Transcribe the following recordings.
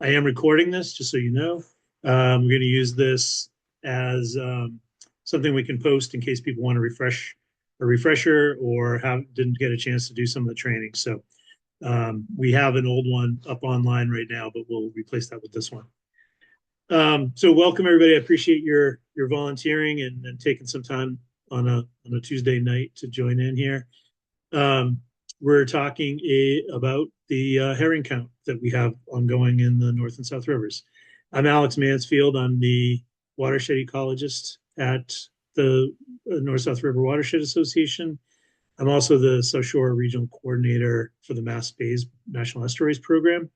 I am recording this, just so you know. We're going to use this as something we can post in case people want to refresh a refresher or didn't get a chance to do some of the training. So we have an old one up online right now, but we'll replace that with this one. So welcome everybody. I appreciate your volunteering and taking some time on a Tuesday night to join in here. We're talking about the herring count that we have ongoing in the North and South Rivers. I'm Alex Mansfield. I'm the watershed ecologist at the North South River Watershed Association. I'm also the South Shore Regional Coordinator for the Mass Bays National Estuaries Program,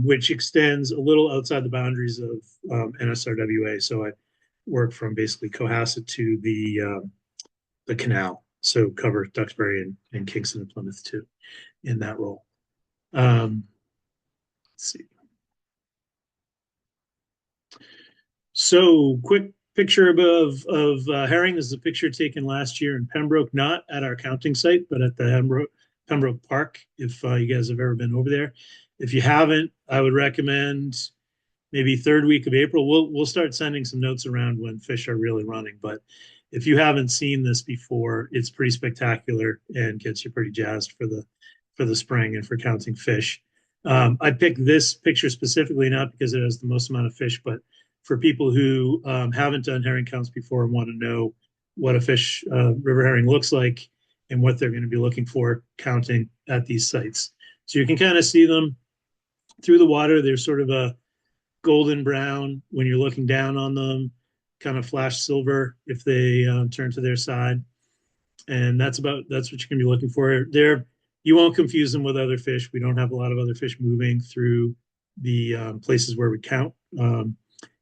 which extends a little outside the boundaries of NSRWA. So I work from basically Cohasset to the canal. So cover Duxbury and Kingston and Plymouth too in that role. Let's see. So quick picture of herring. This is a picture taken last year in Pembroke, not at our counting site, but at the Pembroke Park, if you guys have ever been over there. If you haven't, I would recommend maybe third week of April. We'll start sending some notes around when fish are really running. But if you haven't seen this before, it's pretty spectacular and gets you pretty jazzed for the spring and for counting fish. I picked this picture specifically not because it has the most amount of fish, but for people who haven't done herring counts before and want to know what a fish river herring looks like and what they're going to be looking for counting at these sites. So you can kind of see them through the water. They're sort of a golden brown when you're looking down on them, kind of flash silver if they turn to their side. And that's what you can be looking for there. You won't confuse them with other fish. We don't have a lot of other fish moving through the places where we count.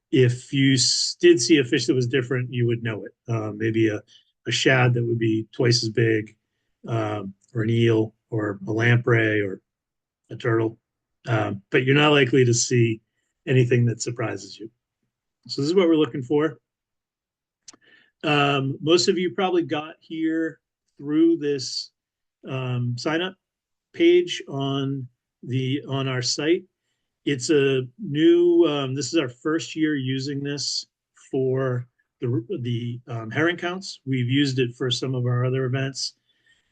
If you did see a fish that was different, you would know it. Maybe a shad that would be twice as big, or an eel, or a lamprey, or a turtle. But you're not likely to see anything that surprises you. So this is what we're looking for. Most of you probably got here through this sign up page on our site. It's a new. This is our first year using this for the herring counts. We've used it for some of our other events,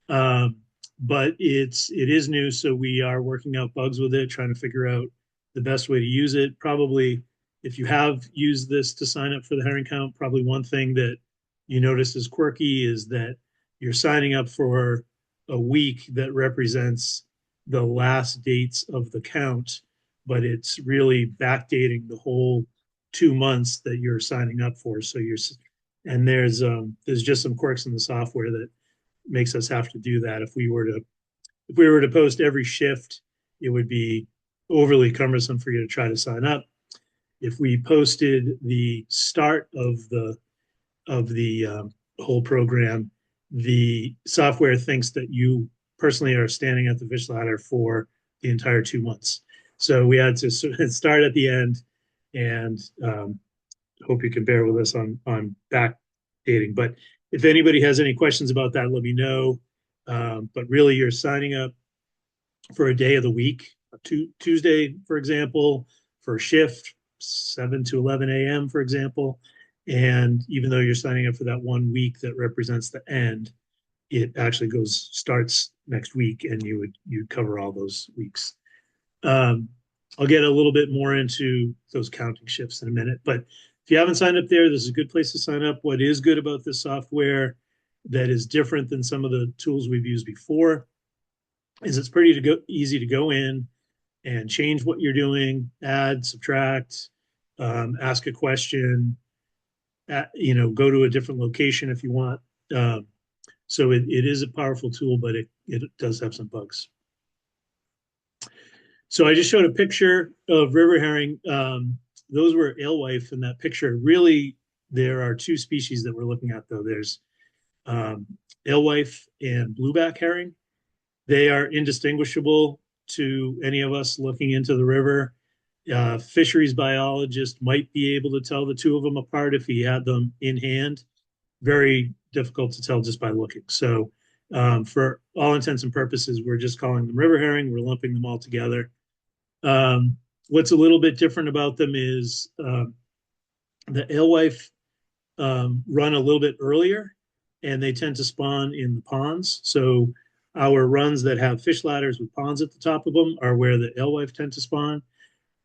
but it is new, so we are working out bugs with it, trying to figure out the best way to use it. Probably, if you have used this to sign up for the herring count, probably one thing that you notice is quirky is that you're signing up for a week that represents the last dates of the count, but it's really backdating the whole 2 months that you're signing up for. So and there's just some quirks in the software that makes us have to do that. If we were to post every shift, it would be overly cumbersome for you to try to sign up. If we posted the start of the whole program, the software thinks that you personally are standing at the fish ladder for the entire 2 months. So we had to start at the end, and hope you can bear with us on backdating. But if anybody has any questions about that, let me know. But really, you're signing up for a day of the week, Tuesday, for example, for a shift, 7 to 11 a.m., for example. And even though you're signing up for that 1 week that represents the end, it actually starts next week, and you cover all those weeks. I'll get a little bit more into those counting shifts in a minute, but if you haven't signed up there, this is a good place to sign up. What is good about this software that is different than some of the tools we've used before is it's easy to go in and change what you're doing, add, subtract, ask a question, go to a different location if you want. So it is a powerful tool, but it does have some bugs. So I just showed a picture of river herring. Those were alewife in that picture. Really, there are two species that we're looking at, though. There's alewife and blueback herring. They are indistinguishable to any of us looking into the river. Fisheries biologist might be able to tell the two of them apart if he had them in hand. Very difficult to tell just by looking. So for all intents and purposes, we're just calling them river herring. We're lumping them all together. What's a little bit different about them is the alewife run a little bit earlier, and they tend to spawn in the ponds. So our runs that have fish ladders with ponds at the top of them are where the alewife tend to spawn.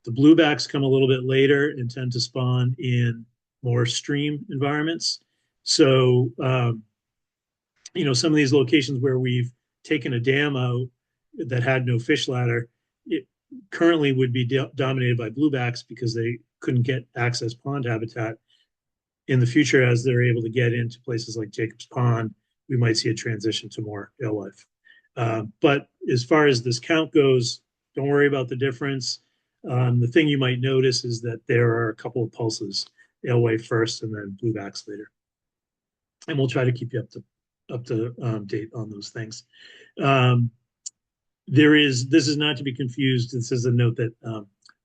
The bluebacks come a little bit later and tend to spawn in more stream environments. So, some of these locations where we've taken a dam out that had no fish ladder, it currently would be dominated by bluebacks because they couldn't get access pond habitat. In the future, as they're able to get into places like Jacobs Pond, we might see a transition to more alewife. But as far as this count goes, don't worry about the difference. The thing you might notice is that there are a couple of pulses, alewife first and then bluebacks later. And we'll try to keep you up to date on those things. This is not to be confused. This is a note that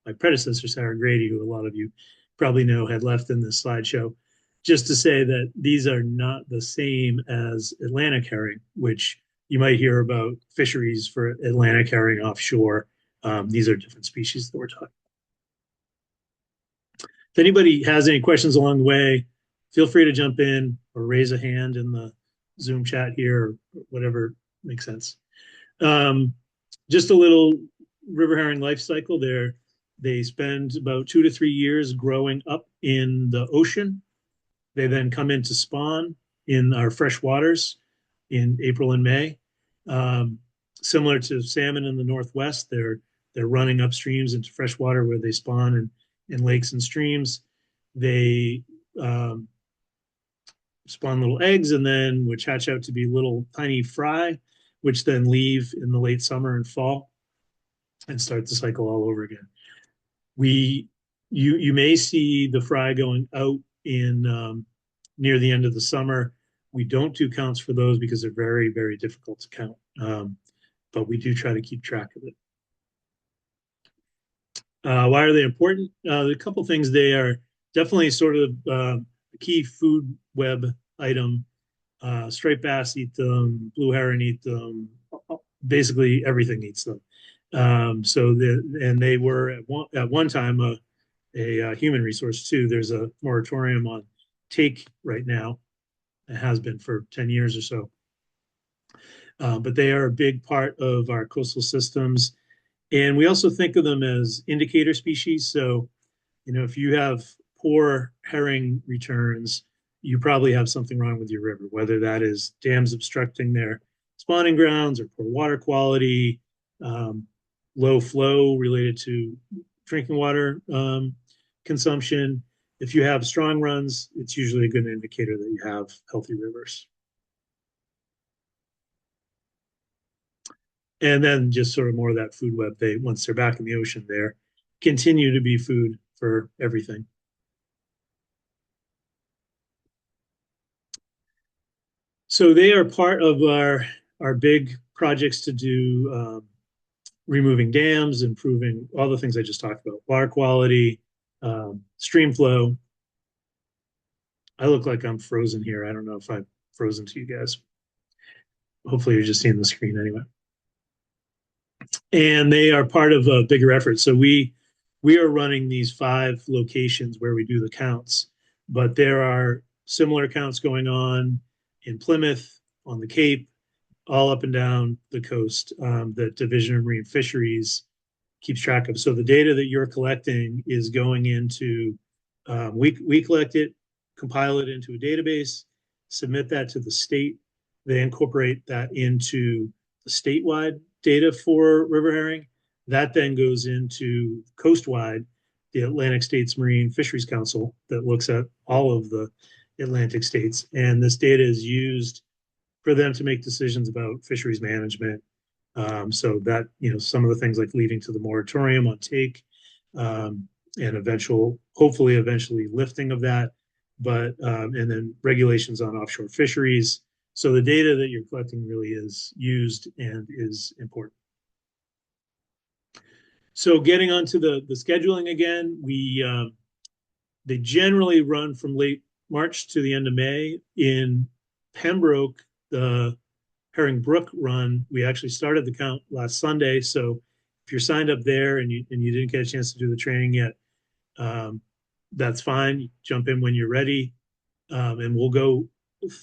my predecessor, Sarah Grady, who a lot of you probably know, had left in this slideshow, just to say that these are not the same as Atlantic herring, which you might hear about fisheries for Atlantic herring offshore. These are different species that we're talking. If anybody has any questions along the way, feel free to jump in or raise a hand in the Zoom chat here, or whatever makes sense. Just a little river herring life cycle there. They spend about 2 to 3 years growing up in the ocean. They then come into spawn in our fresh waters in April and May. Similar to salmon in the Northwest, they're running upstreams into fresh water where they spawn in lakes and streams. They spawn little eggs, and then which hatch out to be little tiny fry, which then leave in the late summer and fall and start the cycle all over again. You may see the fry going out in near the end of the summer. We don't do counts for those because they're very, very difficult to count. But we do try to keep track of it. Why are they important? A couple things. They are definitely sort of a key food web item. Striped bass eat them, blue heron eat them, basically everything eats them. And they were at one time a human resource too. There's a moratorium on take right now. It has been for 10 years or so. But they are a big part of our coastal systems. And we also think of them as indicator species. So, if you have poor herring returns, you probably have something wrong with your river, whether that is dams obstructing their spawning grounds or poor water quality, low flow related to drinking water consumption. If you have strong runs, it's usually a good indicator that you have healthy rivers. And then just sort of more of that food web. Once they're back in the ocean, they continue to be food for everything. So they are part of our big projects to do removing dams, improving all the things I just talked about, water quality, stream flow. I look like I'm frozen here. I don't know if I'm frozen to you guys. Hopefully you're just seeing the screen anyway. And they are part of a bigger effort. So we are running these 5 locations where we do the counts, but there are similar counts going on in Plymouth, on the Cape, all up and down the coast that Division of Marine Fisheries keeps track of. So the data that you're collecting is going into, we collect it, compile it into a database, submit that to the state. They incorporate that into the statewide data for river herring. That then goes into coastwide, the Atlantic States Marine Fisheries Council that looks at all of the Atlantic states. And this data is used for them to make decisions about fisheries management. So that, some of the things like leading to the moratorium on take and hopefully eventually lifting of that, but and then regulations on offshore fisheries. So the data that you're collecting really is used and is important. So getting onto the scheduling again, they generally run from late March to the end of May. In Pembroke, the Herring Brook run, we actually started the count last Sunday. So if you're signed up there and you didn't get a chance to do the training yet, um, that's fine. Jump in when you're ready, and we'll go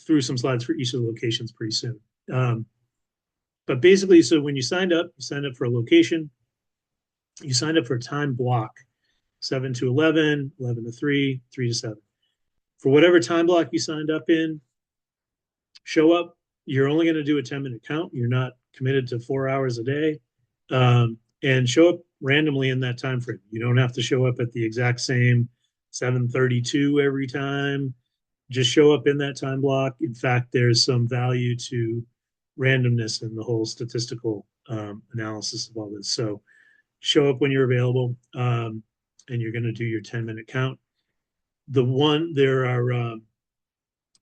through some slides for each of the locations pretty soon. But basically, so when you signed up for a location, you signed up for a time block, 7 to 11, 11 to 3, 3 to 7. For whatever time block you signed up in, show up. You're only going to do a 10-minute count. You're not committed to 4 hours a day. And show up randomly in that time frame. You don't have to show up at the exact same 7:32 every time. Just show up in that time block. In fact, there's some value to randomness in the whole statistical analysis of all this. So show up when you're available, and you're going to do your 10-minute count.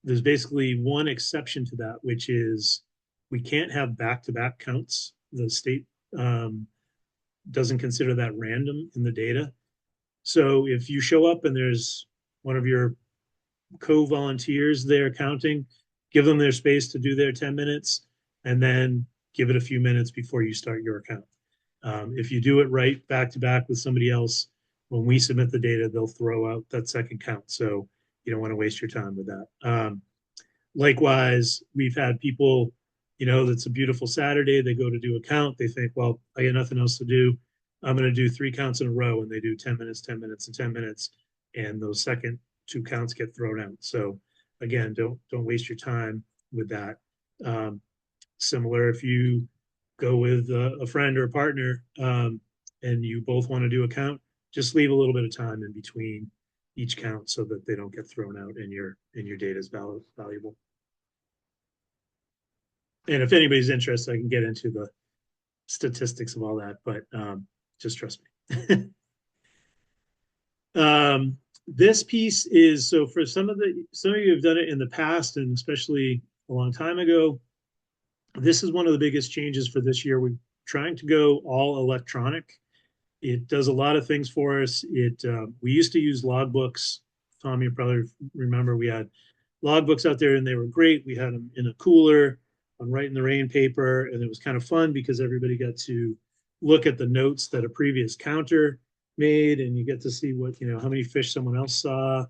There's basically one exception to that, which is we can't have back-to-back counts. The state doesn't consider that random in the data. So if you show up and there's one of your co-volunteers there counting, give them their space to do their 10 minutes, and then give it a few minutes before you start your count. If you do it right back to back with somebody else, when we submit the data, they'll throw out that second count. So you don't want to waste your time with that. Likewise, we've had people, it's a beautiful Saturday. They go to do a count. They think, well, I got nothing else to do. I'm going to do 3 counts in a row. And they do 10 minutes, 10 minutes, and 10 minutes. And those second 2 counts get thrown out. So again, don't waste your time with that. Similar if you go with a friend or a partner, and you both want to do a count, just leave a little bit of time in between each count so that they don't get thrown out and your data is valuable. And if anybody's interested, I can get into the statistics of all that, but just trust me. This piece is, so for some of you have done it in the past, and especially a long time ago, this is one of the biggest changes for this year. We're trying to go all electronic. It does a lot of things for us. We used to use logbooks. Tom, you probably remember we had logbooks out there and they were great. We had them in a cooler on Write in the Rain paper, and it was kind of fun because everybody got to look at the notes that a previous counter made, and you get to see what, how many fish someone else saw,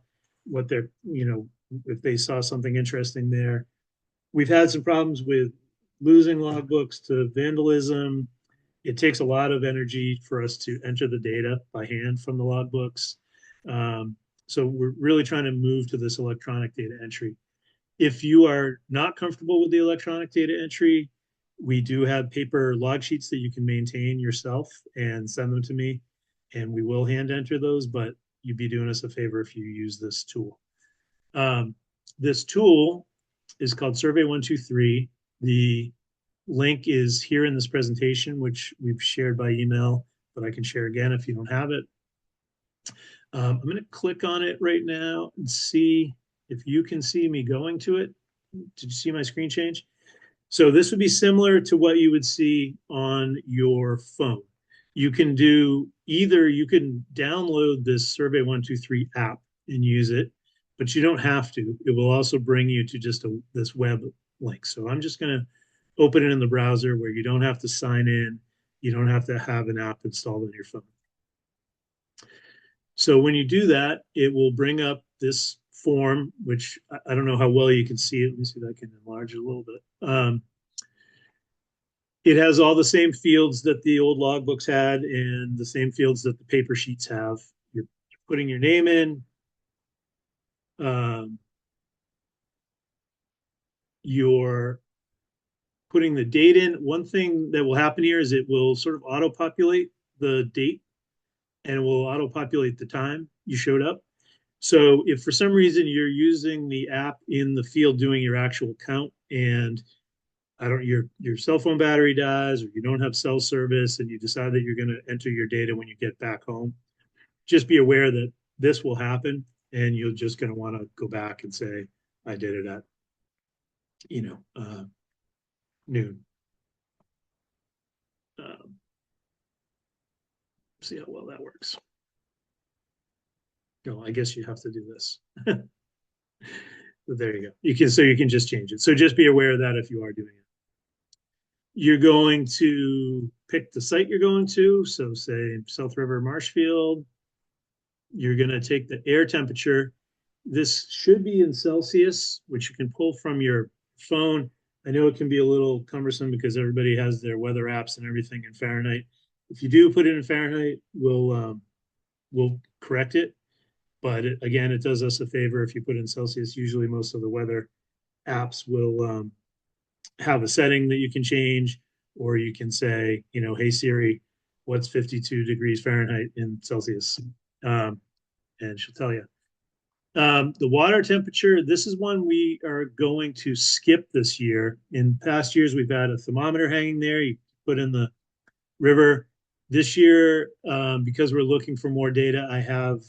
what they're, if they saw something interesting there. We've had some problems with losing logbooks to vandalism. It takes a lot of energy for us to enter the data by hand from the logbooks. So we're really trying to move to this electronic data entry. If you are not comfortable with the electronic data entry, we do have paper log sheets that you can maintain yourself and send them to me, and we will hand enter those, but you'd be doing us a favor if you use this tool. This tool is called Survey123. The link is here in this presentation, which we've shared by email, but I can share again if you don't have it. I'm going to click on it right now and see if you can see me going to it. Did you see my screen change? So this would be similar to what you would see on your phone. You can do either, you can download this Survey123 app and use it, but you don't have to. It will also bring you to just this web link. So I'm just going to open it in the browser where you don't have to sign in. You don't have to have an app installed on your phone. So when you do that, it will bring up this form, which I don't know how well you can see it. Let me see if I can enlarge it a little bit. It has all the same fields that the old logbooks had and the same fields that the paper sheets have. You're putting your name in. You're putting the date in. One thing that will happen here is it will sort of auto-populate the date, and it will auto-populate the time you showed up. So if for some reason you're using the app in the field doing your actual count and your cell phone battery dies, or you don't have cell service and you decide that you're going to enter your data when you get back home, just be aware that this will happen, and you're just going to want to go back and say, I did it at, noon. See how well that works. No, I guess you have to do this. But there you go. You can just change it. So just be aware of that if you are doing it. You're going to pick the site you're going to. So say South River Marshfield. You're going to take the air temperature. This should be in Celsius, which you can pull from your phone. I know it can be a little cumbersome because everybody has their weather apps and everything in Fahrenheit. If you do put it in Fahrenheit, we'll correct it. But again, it does us a favor if you put in Celsius. Usually, most of the weather apps will have a setting that you can change, or you can say, hey Siri, what's 52 degrees Fahrenheit in Celsius? And she'll tell you. The water temperature, this is one we are going to skip this year. In past years, we've had a thermometer hanging there. You put in the river. This year, because we're looking for more data, I have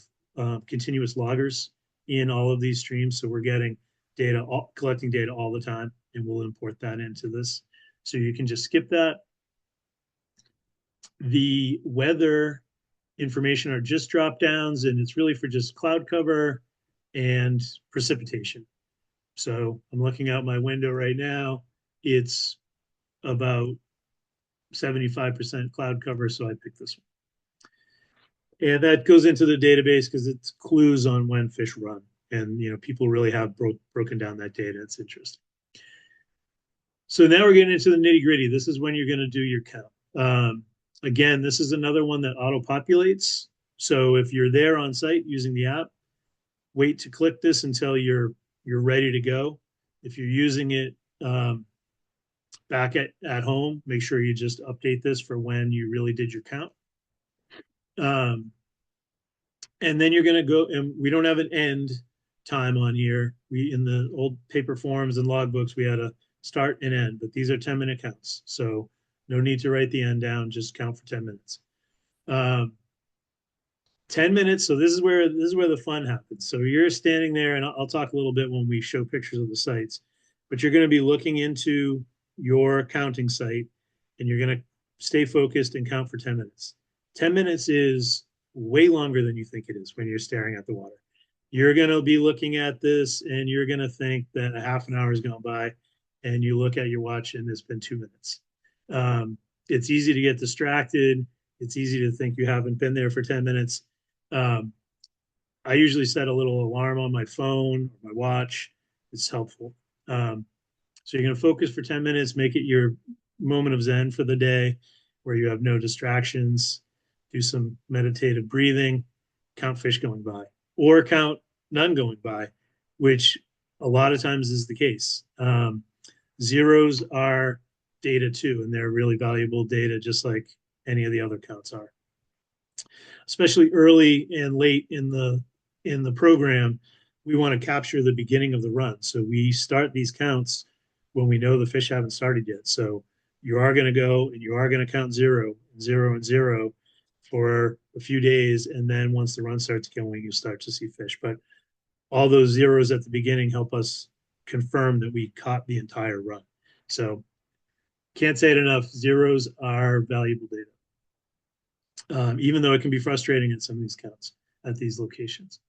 continuous loggers in all of these streams. So we're getting data, collecting data all the time, and we'll import that into this. So you can just skip that. The weather information are just drop downs, and it's really for just cloud cover and precipitation. So I'm looking out my window right now. It's about 75% cloud cover, so I picked this one. And that goes into the database because it's clues on when fish run. And people really have broken down that data. It's interesting. So now we're getting into the nitty gritty. This is when you're going to do your count. Again, this is another one that auto-populates. So if you're there on site using the app, wait to click this until you're ready to go. If you're using it back at home, make sure you just update this for when you really did your count. And then you're going to go, and we don't have an end time on here. We, in the old paper forms and logbooks, we had a start and end, but these are 10-minute counts. So no need to write the end down, just count for 10 minutes. 10 minutes. So this is where the fun happens. So you're standing there, and I'll talk a little bit when we show pictures of the sites, but you're going to be looking into your counting site, and you're going to stay focused and count for 10 minutes. 10 minutes is way longer than you think it is when you're staring at the water. You're going to be looking at this, and you're going to think that a half an hour has gone by, and you look at your watch, and it's been 2 minutes. It's easy to get distracted. It's easy to think you haven't been there for 10 minutes. I usually set a little alarm on my phone, or my watch. It's helpful. So you're going to focus for 10 minutes, make it your moment of Zen for the day where you have no distractions, do some meditative breathing, count fish going by, or count none going by, which a lot of times is the case. Zeros are data too, and they're really valuable data, just like any of the other counts are. Especially early and late in the program, we want to capture the beginning of the run. So we start these counts when we know the fish haven't started yet. So you are going to go and you are going to count 0, 0, and 0 for a few days. And then once the run starts going, you start to see fish. But all those zeros at the beginning help us confirm that we caught the entire run. So can't say it enough. Zeros are valuable data, even though it can be frustrating in some of these counts at these locations.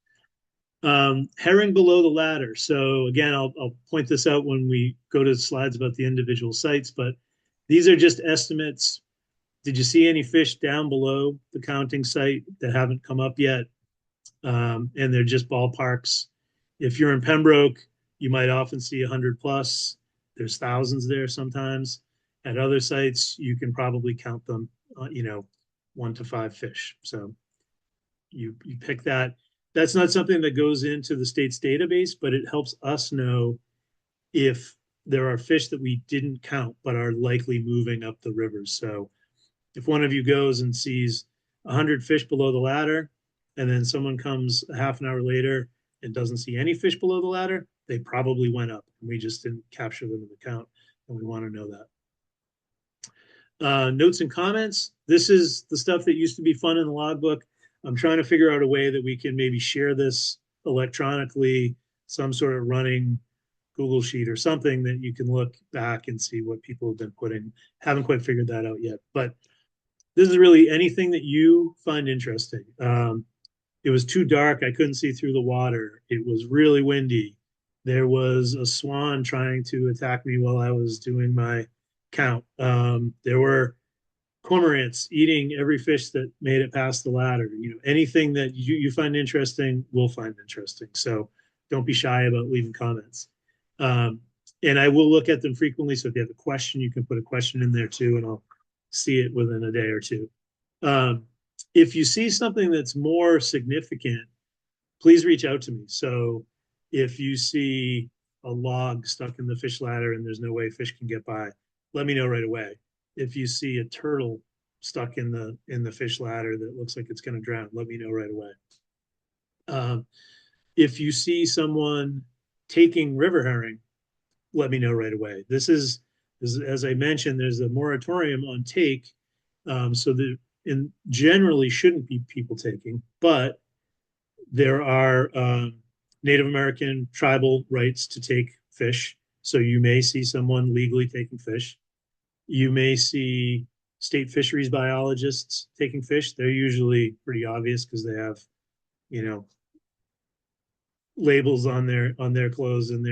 Herring below the ladder. So again, I'll point this out when we go to the slides about the individual sites, but these are just estimates. Did you see any fish down below the counting site that haven't come up yet? And they're just ballparks. If you're in Pembroke, you might often see 100 plus. There's thousands there sometimes. At other sites, you can probably count them, 1 to 5 fish. So you pick that. That's not something that goes into the state's database, but it helps us know if there are fish that we didn't count but are likely moving up the rivers. So if one of you goes and sees 100 fish below the ladder, and then someone comes a half an hour later and doesn't see any fish below the ladder, they probably went up, and we just didn't capture them in the count, and we want to know that. Notes and comments. This is the stuff that used to be fun in the logbook. I'm trying to figure out a way that we can maybe share this electronically, some sort of running Google Sheet or something that you can look back and see what people have been putting. Haven't quite figured that out yet, but this is really anything that you find interesting. It was too dark. I couldn't see through the water. It was really windy. There was a swan trying to attack me while I was doing my count. There were cormorants eating every fish that made it past the ladder. Anything that you find interesting, we'll find interesting. So don't be shy about leaving comments. Um, and I will look at them frequently. So if you have a question, you can put a question in there too, and I'll see it within a day or two. Um, if you see something that's more significant, please reach out to me. So if you see a log stuck in the fish ladder and there's no way fish can get by, let me know right away. If you see a turtle stuck in the fish ladder that looks like it's going to drown, let me know right away. Um, if you see someone taking river herring, let me know right away. This is, as I mentioned, there's a moratorium on take, so that in generally shouldn't be people taking, but there are Native American tribal rights to take fish. So you may see someone legally taking fish. You may see state fisheries biologists taking fish. They're usually pretty obvious because they have, you know, labels on their clothes and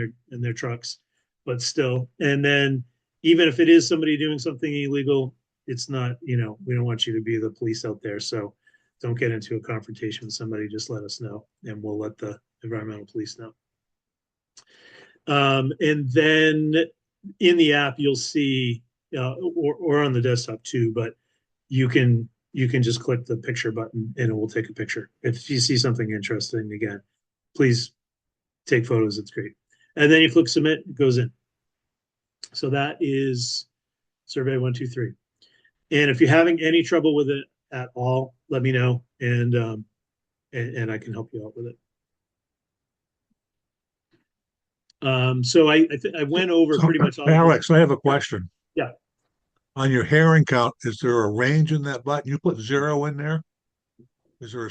their trucks, but still. And then even if it is somebody doing something illegal, it's not, we don't want you to be the police out there. So don't get into a confrontation with somebody. Just let us know, and we'll let the environmental police know. And then in the app, you'll see, or on the desktop too, but you can just click the picture button and it will take a picture. If you see something interesting, again, please take photos. It's great. And then you click submit, it goes in. So that is survey 123. And if you're having any trouble with it at all, let me know, and I can help you out with it. So I went over So, pretty much all of this. Alex, I have a question. Yeah, On your herring count, is there a range in that button? You put zero in there? Is there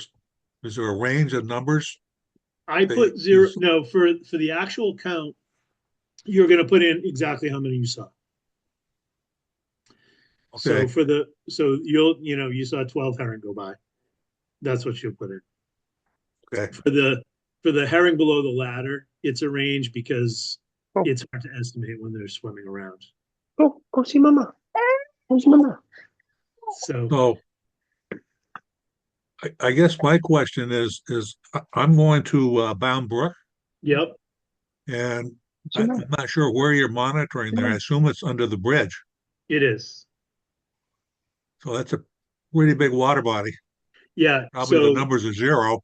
is there a range of numbers I that you, put zero. No, for the actual count, you're going to put in exactly how many you saw. So okay, for the so you saw 12 herring go by. That's what you'll put in. okay. For the herring below the ladder, it's a range because Go, it's hard to estimate when they're swimming around. go see mama. Where's mama? So So I guess my question is I'm going to Bound Brook, yep, and See I'm mama. not sure where you're monitoring See there. I mama. assume it's under the bridge. it is. So that's a pretty big water body. Yeah. Probably the So numbers are zero.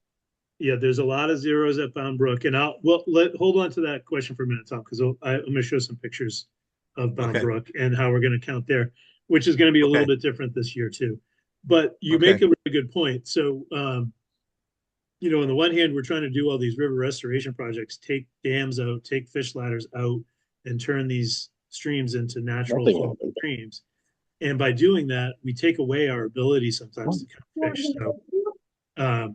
yeah, there's a lot of zeros at Bound Brook, and hold on to that question for a minute, Tom, because I'm going to show some pictures of Bound Okay, Brook and how we're going to count there, which is going to be a little okay, bit different this year too. But you make okay. a really good point. So on the one hand, we're trying to do all these river restoration projects, take dams out, take fish ladders out, and turn these streams into natural Nothing flowing happened. streams. And by doing that, we take away our ability sometimes to count fish. So, um,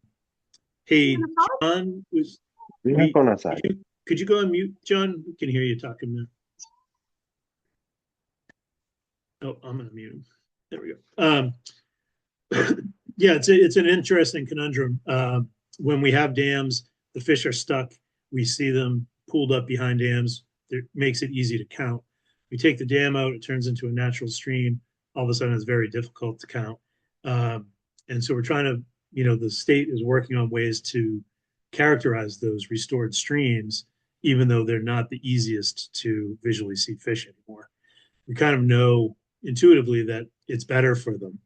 hey, John, We're not we going could outside. you, could you go on mute, John? We can hear you talking now. Oh, I'm gonna mute him. There we go. Yeah, it's an interesting conundrum. When we have dams, the fish are stuck. We see them pooled up behind dams. It makes it easy to count. We take the dam out, it turns into a natural stream. All of a sudden, it's very difficult to count. Um, and so we're trying to, the state is working on ways to characterize those restored streams, even though they're not the easiest to visually see fish anymore. We kind of know intuitively that it's better for them,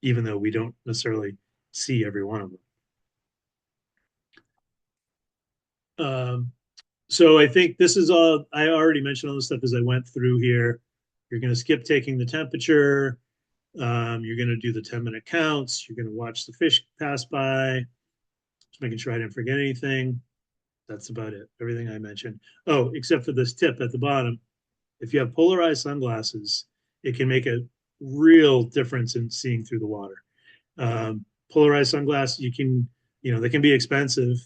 even though we don't necessarily see every one of them. So I think this is all I already mentioned all this stuff as I went through here. You're going to skip taking the temperature. You're going to do the 10-minute counts. You're going to watch the fish pass by. Just making sure I didn't forget anything. That's about it. Everything I mentioned. Oh, except for this tip at the bottom. If you have polarized sunglasses, it can make a real difference in seeing through the water. Polarized sunglasses, they can be expensive,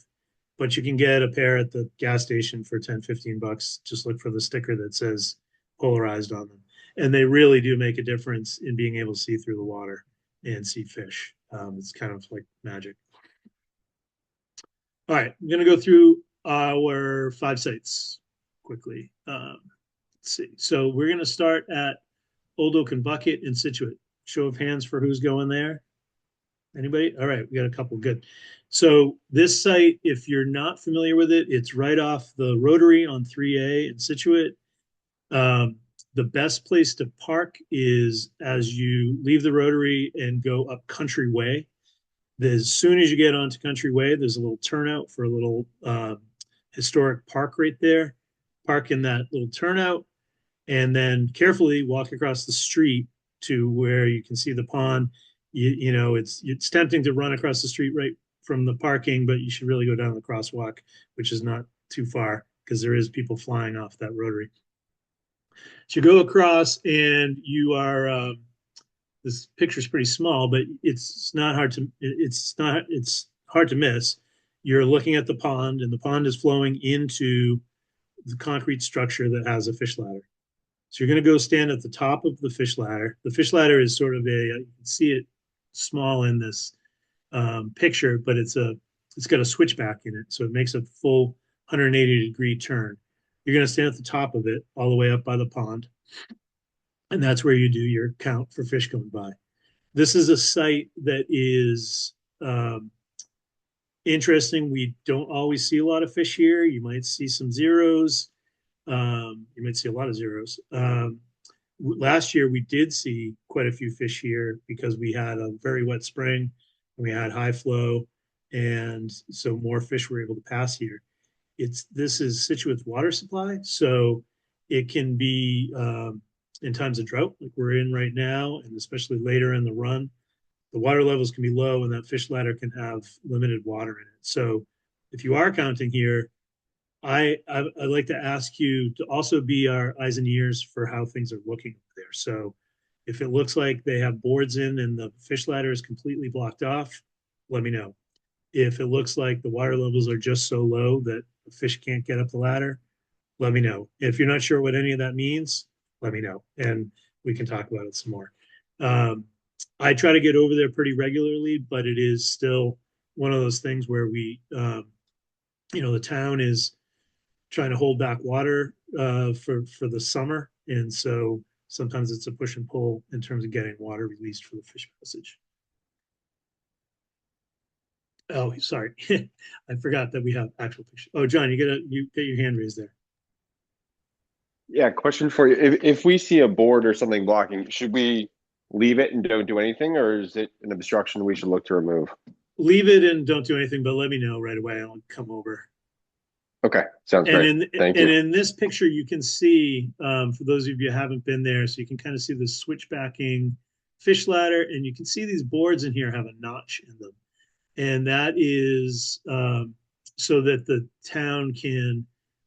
but you can get a pair at the gas station for 10, $15. Just look for the sticker that says polarized on them. And they really do make a difference in being able to see through the water and see fish. It's kind of like magic. All right, I'm going to go through our 5 sites quickly. Let's see. So we're going to start at Old Oaken Bucket in Situate. Show of hands for who's going there. Anybody? All right, we got a couple. Good. So this site, if you're not familiar with it, it's right off the Rotary on 3A in Situate. The best place to park is as you leave the Rotary and go up Country Way. As soon as you get onto Country Way, there's a little turnout for a little historic park right there. Park in that little turnout, and then carefully walk across the street to where you can see the pond. You know, it's tempting to run across the street right from the parking, but you should really go down the crosswalk, which is not too far because there is people flying off that Rotary. So you go across and you are this picture's pretty small, but it's not hard to it's hard to miss. You're looking at the pond, and the pond is flowing into the concrete structure that has a fish ladder. So you're going to go stand at the top of the fish ladder. The fish ladder is sort of you can see it small in this picture, but it's got a switchback in it, so it makes a full 180-degree turn. You're going to stand at the top of it, all the way up by the pond, and that's where you do your count for fish going by. This is a site that is interesting. We don't always see a lot of fish here. You might see some zeros. You might see a lot of zeros. Last year, we did see quite a few fish here because we had a very wet spring and we had high flow, and so more fish were able to pass here. This is Situate's water supply, so it can be in times of drought, like we're in right now, and especially later in the run, the water levels can be low, and that fish ladder can have limited water in it. So, if you are counting here, I'd like to ask you to also be our eyes and ears for how things are looking there. So, if it looks like they have boards in and the fish ladder is completely blocked off, let me know. If it looks like the water levels are just so low that the fish can't get up the ladder, let me know. If you're not sure what any of that means, let me know, and we can talk about it some more. I try to get over there pretty regularly, but it is still one of those things where the town is trying to hold back water for the summer, and so sometimes it's a push and pull in terms of getting water released for the fish passage. Oh, sorry. I forgot that we have actual pictures. Oh, John, you get your hand raised there. Yeah, question for you. If we see a board or something blocking, should we leave it and don't do anything, or is it an obstruction we should look to remove? Leave it and don't do anything, but let me know right away. I'll come over. Okay, sounds great. Thank you. In this picture, you can see, for those of you who haven't been there, so you can kind of see the switchbacking fish ladder, and you can see these boards in here have a notch in them. And that is so that the town can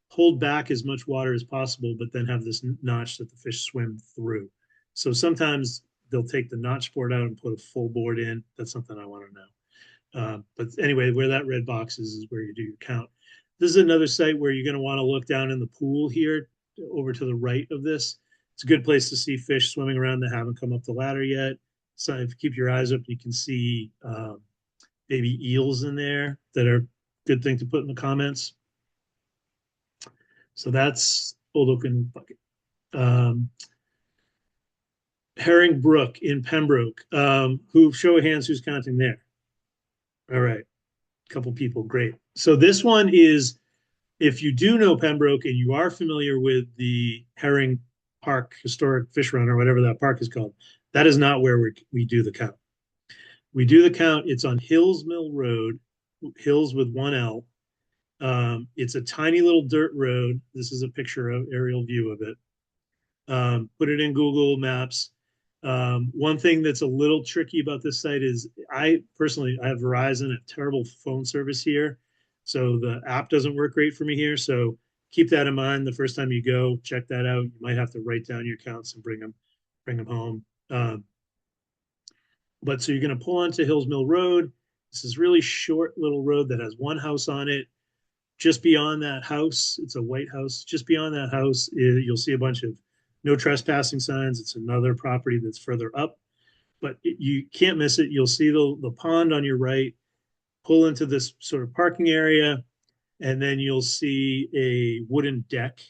hold back as much water as possible, but then have this notch that the fish swim through. So sometimes they'll take the notch board out and put a full board in. That's something I want to know. But anyway, where that red box is where you do your count. This is another site where you're going to want to look down in the pool here over to the right of this. It's a good place to see fish swimming around that haven't come up the ladder yet. So if you keep your eyes open, you can see baby eels in there that are a good thing to put in the comments. So that's Old Oaken Bucket. Herring Brook in Pembroke. Show of hands, who's counting there? All right, a couple people, great. So this one is, if you do know Pembroke and you are familiar with the Herring Park Historic Fish Run or whatever that park is called, that is not where we do the count. We do the count. It's on Hills Mill Road, Hills with one L. It's a tiny little dirt road. This is a picture of aerial view of it. Put it in Google Maps. One thing that's a little tricky about this site is I have Verizon, a terrible phone service here. So the app doesn't work great for me here. So keep that in mind the first time you go, check that out. You might have to write down your counts and bring them home. But so you're going to pull onto Hills Mill Road. This is really short little road that has one house on it. Just beyond that house, it's a white house. Just beyond that house, you'll see a bunch of no trespassing signs. It's another property that's further up, but you can't miss it. You'll see the pond on your right, pull into this sort of parking area, and then you'll see a wooden deck.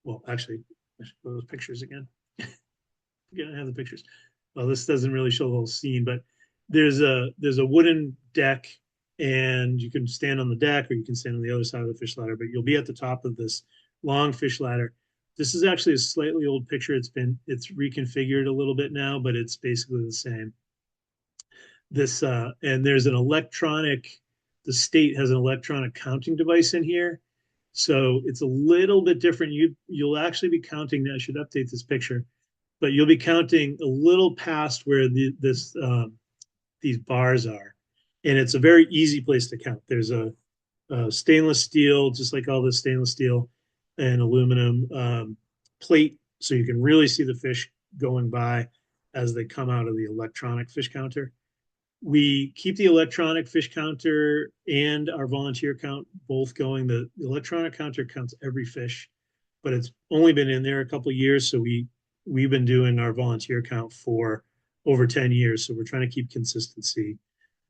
Well, actually, I should go to those pictures again. Again, I have the pictures. Well, this doesn't really show the whole scene, but there's a wooden deck, and you can stand on the deck or you can stand on the other side of the fish ladder, but you'll be at the top of this long fish ladder. This is actually a slightly old picture. It's reconfigured a little bit now, but it's basically the same. This and there's an electronic, the state has an electronic counting device in here. So it's a little bit different. You'll actually be counting. I should update this picture, but you'll be counting a little past where these bars are, and it's a very easy place to count. There's a stainless steel, just like all the stainless steel and aluminum plate, so you can really see the fish going by as they come out of the electronic fish counter. We keep the electronic fish counter and our volunteer count both going. The electronic counter counts every fish, but it's only been in there a couple of years, so we've been doing our volunteer count for over 10 years. So we're trying to keep consistency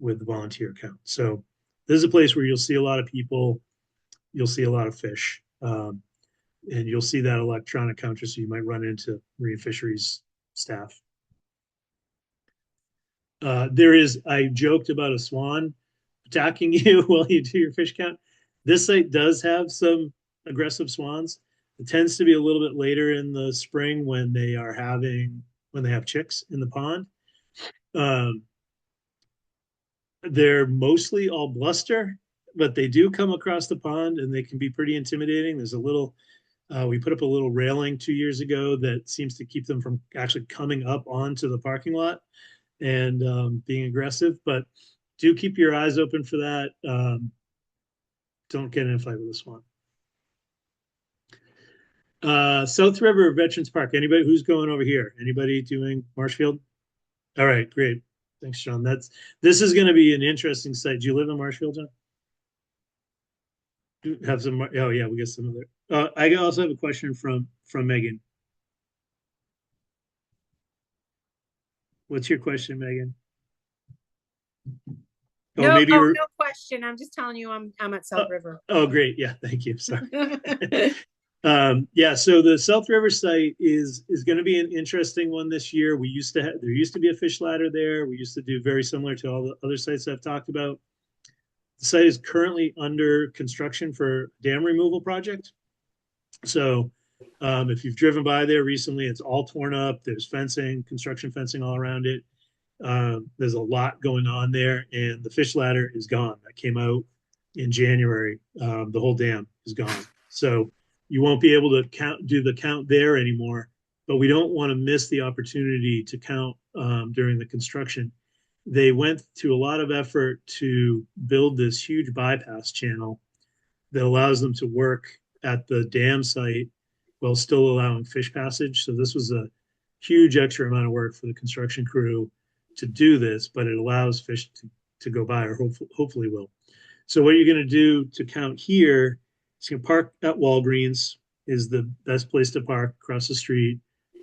with the volunteer count. So this is a place where you'll see a lot of people, you'll see a lot of fish, and you'll see that electronic counter. So you might run into marine fisheries staff. I joked about a swan attacking you while you do your fish count. This site does have some aggressive swans. It tends to be a little bit later in the spring when they have chicks in the pond. They're mostly all bluster, but they do come across the pond and they can be pretty intimidating. We put up a little railing 2 years ago that seems to keep them from actually coming up onto the parking lot and being aggressive, but do keep your eyes open for that. Don't get in a fight with a swan. South River Veterans Park. Anybody who's going over here? Anybody doing Marshfield? All right, great. Thanks, John. This is going to be an interesting site. Do you live in Marshfield, John? Have some. Oh yeah, we got some other. I also have a question from Megan. What's your question, Megan? No, maybe no question. I'm just telling you, I'm at South River. Oh, great. Yeah, thank you. Sorry. Yeah, so the South River site is going to be an interesting one this year. There used to be a fish ladder there. We used to do very similar to all the other sites I've talked about. The site is currently under construction for a dam removal project. So if you've driven by there recently, it's all torn up. There's fencing, construction fencing all around it. There's a lot going on there, and the fish ladder is gone. That came out in January. The whole dam is gone. So you won't be able to do the count there anymore, but we don't want to miss the opportunity to count during the construction. They went to a lot of effort to build this huge bypass channel that allows them to work at the dam site while still allowing fish passage. So this was a huge extra amount of work for the construction crew to do this, but it allows fish to go by, or hopefully will. So what you're going to do to count here is you can park at Walgreens, is the best place to park across the street.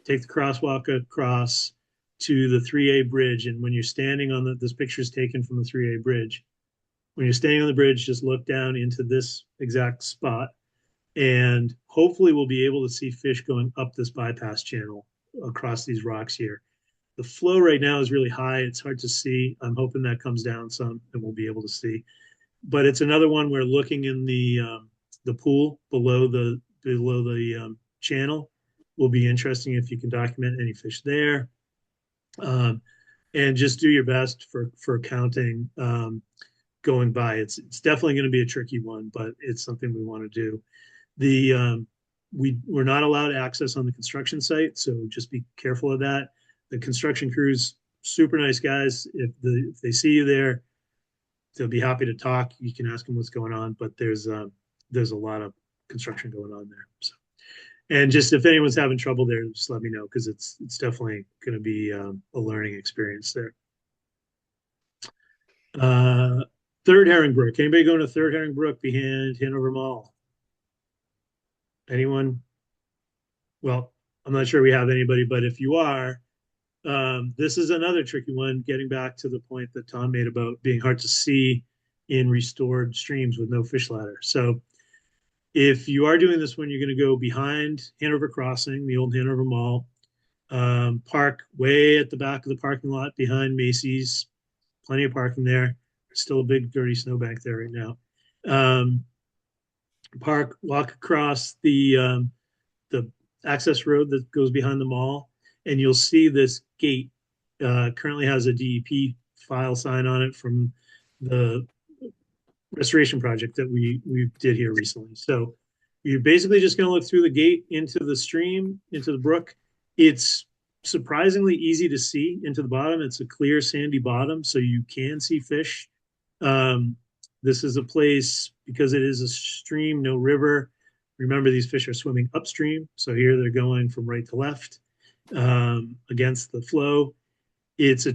Take the crosswalk across to the 3A bridge, and when you're standing on this picture is taken from the 3A bridge. When you're standing on the bridge, just look down into this exact spot, and hopefully we'll be able to see fish going up this bypass channel across these rocks here. The flow right now is really high. It's hard to see. I'm hoping that comes down some and we'll be able to see. But it's another one where looking in the pool below the channel will be interesting if you can document any fish there. And just do your best for counting going by. It's definitely going to be a tricky one, but it's something we want to do. We're not allowed access on the construction site, so just be careful of that. The construction crews, super nice guys. If they see you there, they'll be happy to talk. You can ask them what's going on, but there's a lot of construction going on there. So, and just if anyone's having trouble there, just let me know, because it's definitely going to be a learning experience there. Third Herringbrook. Anybody going to Third Herringbrook behind Hanover Mall? Anyone? Well, I'm not sure we have anybody, but if you are, this is another tricky one, getting back to the point that Tom made about being hard to see in restored streams with no fish ladder. So if you are doing this one, you're going to go behind Hanover Crossing, the old Hanover Mall. Park way at the back of the parking lot behind Macy's. Plenty of parking there. Still a big dirty snowbank there right now. Park, walk across the access road that goes behind the mall, and you'll see this gate currently has a DEP file sign on it from the restoration project that we did here recently. So you're basically just going to look through the gate into the stream, into the brook. It's surprisingly easy to see into the bottom. It's a clear sandy bottom, so you can see fish. This is a place, because it is a stream, no river. Remember, these fish are swimming upstream, so here they're going from right to left against the flow. It's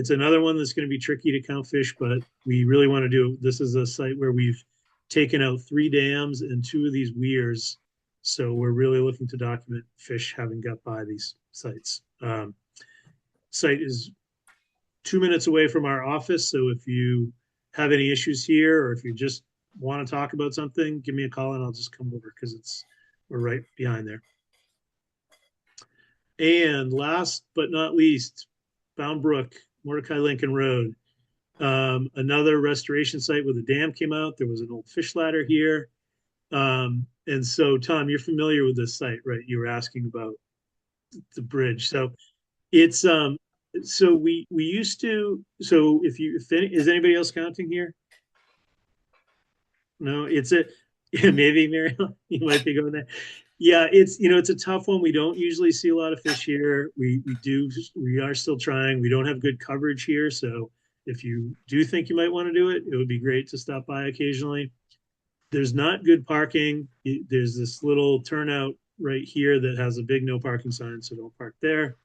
another one that's going to be tricky to count fish, but we really want to do. This is a site where we've taken out 3 dams and 2 of these weirs, so we're really looking to document fish having got by these sites. Site is 2 minutes away from our office, so if you have any issues here, or if you just want to talk about something, give me a call and I'll just come over, because we're right behind there. And last but not least, Bound Brook, Mordecai Lincoln Road. Another restoration site where the dam came out. There was an old fish ladder here. And so, Tom, you're familiar with this site, right? You were asking about the bridge. So it's so we used to, so is anybody else counting here? No, maybe Mariel, you might be going there. Yeah, it's a tough one. We don't usually see a lot of fish here. We are still trying. We don't have good coverage here. So if you do think you might want to do it, it would be great to stop by occasionally. There's not good parking. There's this little turnout right here that has a big no parking sign, so don't park there.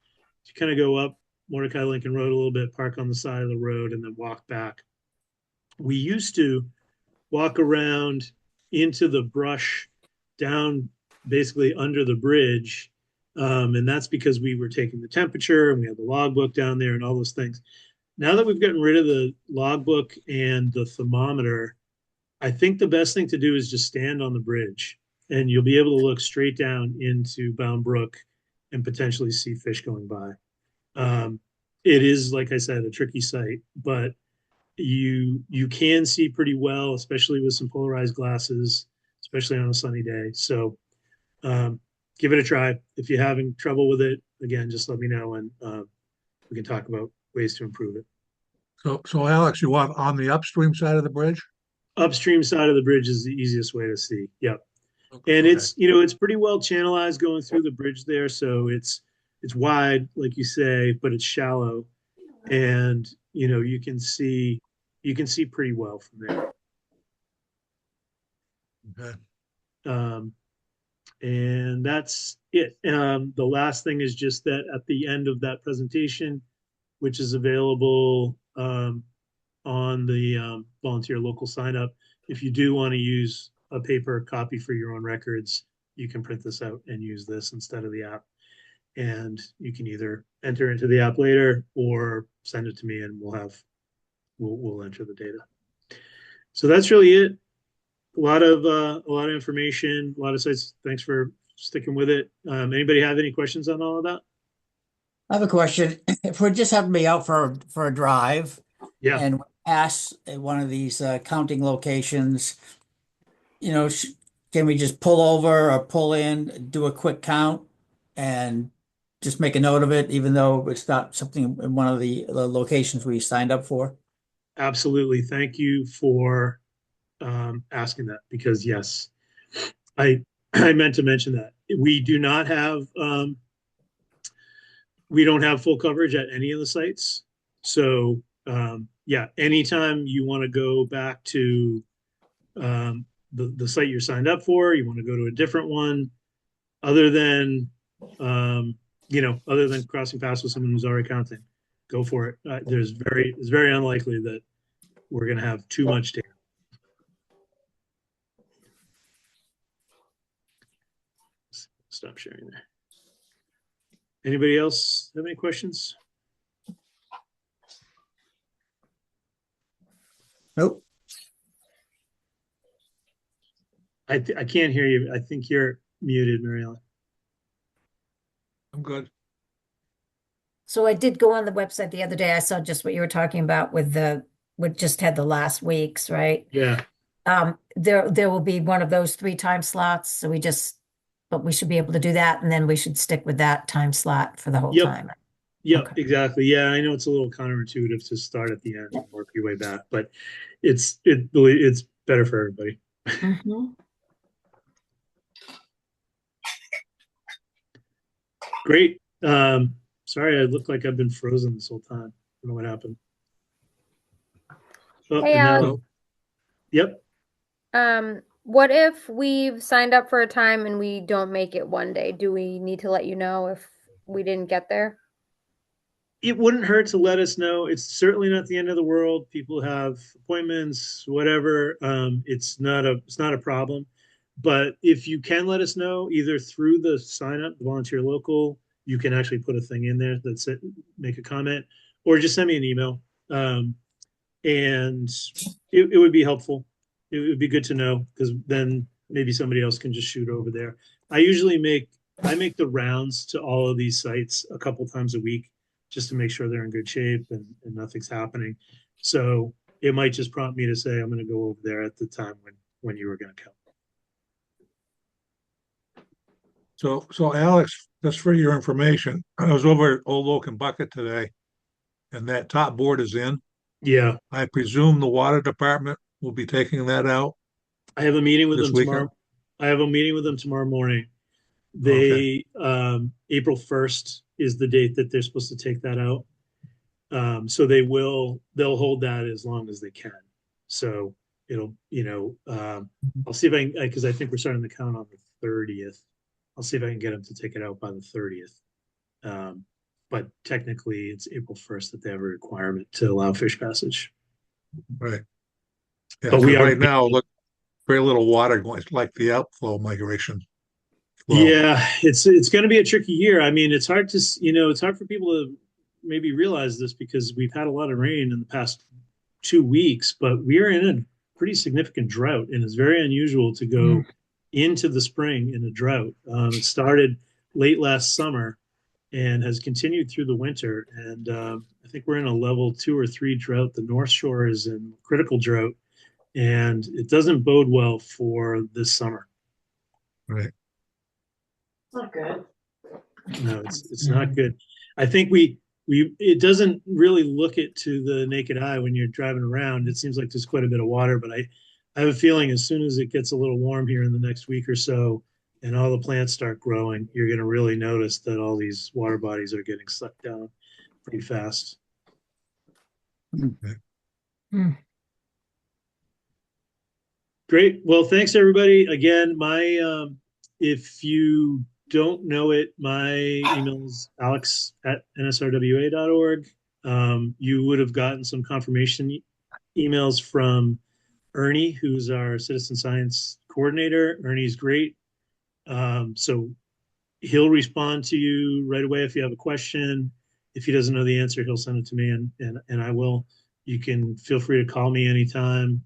You kind of go up Mordecai Lincoln Road a little bit, park on the side of the road, and then walk back. We used to walk around into the brush down basically under the bridge. And that's because we were taking the temperature and we had the logbook down there and all those things. Now that we've gotten rid of the logbook and the thermometer, I think the best thing to do is just stand on the bridge, and you'll be able to look straight down into Bound Brook and potentially see fish going by. It is, like I said, a tricky site, but you can see pretty well, especially with some polarized glasses, especially on a sunny day. So give it a try. If you're having trouble with it, again, just let me know, and we can talk about ways to improve it. So Alex, you want on the upstream side of the bridge? Upstream side of the bridge is the easiest way to see. Yep. And Okay. it's pretty well channelized going through the bridge there. So it's wide, like you say, but it's shallow. And, you can see pretty well from there. Okay. And that's it. The last thing is just that at the end of that presentation, which is available on the volunteer local sign up, if you do want to use a paper copy for your own records, you can print this out and use this instead of the app. And you can either enter into the app later or send it to me, and we'll enter the data. So that's really it. A lot of information, a lot of sites. Thanks for sticking with it. Anybody have any questions on all of that? I have a question. If we just happen to be out for a drive Yeah, and we pass at one of these counting locations, can we just pull over or pull in, do a quick count, and just make a note of it, even though it's not something in one of the locations we signed up for? absolutely. Thank you for asking that, because yes, I meant to mention that we do not have we don't have full coverage at any of the sites. So yeah, anytime you want to go back to the site you're signed up for, you want to go to a different one, other than other than crossing paths with someone who's already counting, go for it. It's very unlikely that we're going to have too much data. Stop sharing there. Anybody else have any questions? Nope. I can't hear you. I think you're muted, Mariella. I'm good. So I did go on the website the other day. I saw just what you were talking about with with just had the last weeks, right? Yeah. There will be one of those 3 time slots. So but we should be able to do that. And then we should stick with that time slot for the whole Yep. time. Yep, Okay. exactly. Yeah, I know it's a little counterintuitive to start at the end and work your way back, but it's better for everybody. Mhm. Great. Sorry, I look like I've been frozen this whole time. I don't know what happened. Oh, Hey, and now- Alex. Yep. What if we've signed up for a time and we don't make it one day? Do we need to let you know if we didn't get there? It wouldn't hurt to let us know. It's certainly not the end of the world. People have appointments, whatever. It's not a problem. But if you can let us know, either through the sign up, the volunteer local, you can actually put a thing in there that's it, make a comment, or just send me an email. And it would be helpful. It would be good to know, because then maybe somebody else can just shoot over there. I make the rounds to all of these sites a couple times a week, just to make sure they're in good shape and nothing's happening. So it might just prompt me to say, I'm going to go over there at the time when you were going to come. So Alex, just for your information, I was over at Old Oak and Bucket today, and that top board is in. Yeah, I presume the water department will be taking that out. I have a meeting with This them weekend? tomorrow. I have a meeting with them tomorrow morning. Okay. April 1st is the date that they're supposed to take that out. So they'll hold that as long as they can. So it'll, I'll see if I can, because I think we're starting the count on the 30th. I'll see if I can get them to take it out by the 30th. But technically it's April 1st that they have a requirement to allow fish passage. Right. Yeah, But we 'cause are- right now, look, very little water going, it's like the outflow migration. flow. Yeah, it's going to be a tricky year. I mean, it's hard to, it's hard for people to maybe realize this, because we've had a lot of rain in the past 2 weeks, but we are in a pretty significant drought, and it's very unusual to go into the spring in a drought. It started late last summer and has continued through the winter, and I think we're in a level 2 or 3 drought. The North Shore is in critical drought, and it doesn't bode well for this summer. Right. Not good. No, it's not good. I think it doesn't really look it to the naked eye when you're driving around. It seems like there's quite a bit of water, but I have a feeling as soon as it gets a little warm here in the next week or so, and all the plants start growing, you're going to really notice that all these water bodies are getting sucked down pretty fast. Great. Well, thanks everybody. Again, if you don't know it, my email is alex@nsrwa.org. You would have gotten some confirmation emails from Ernie, who's our citizen science coordinator. Ernie's great. So he'll respond to you right away if you have a question. If he doesn't know the answer, he'll send it to me, and I will. You can feel free to call me anytime.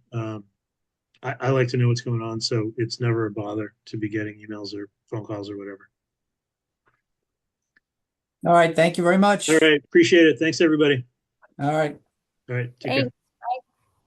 I like to know what's going on, so it's never a bother to be getting emails or phone calls or whatever. All right. Thank you very much. All right, appreciate it. Thanks, everybody. All right. All right, take care. Thanks.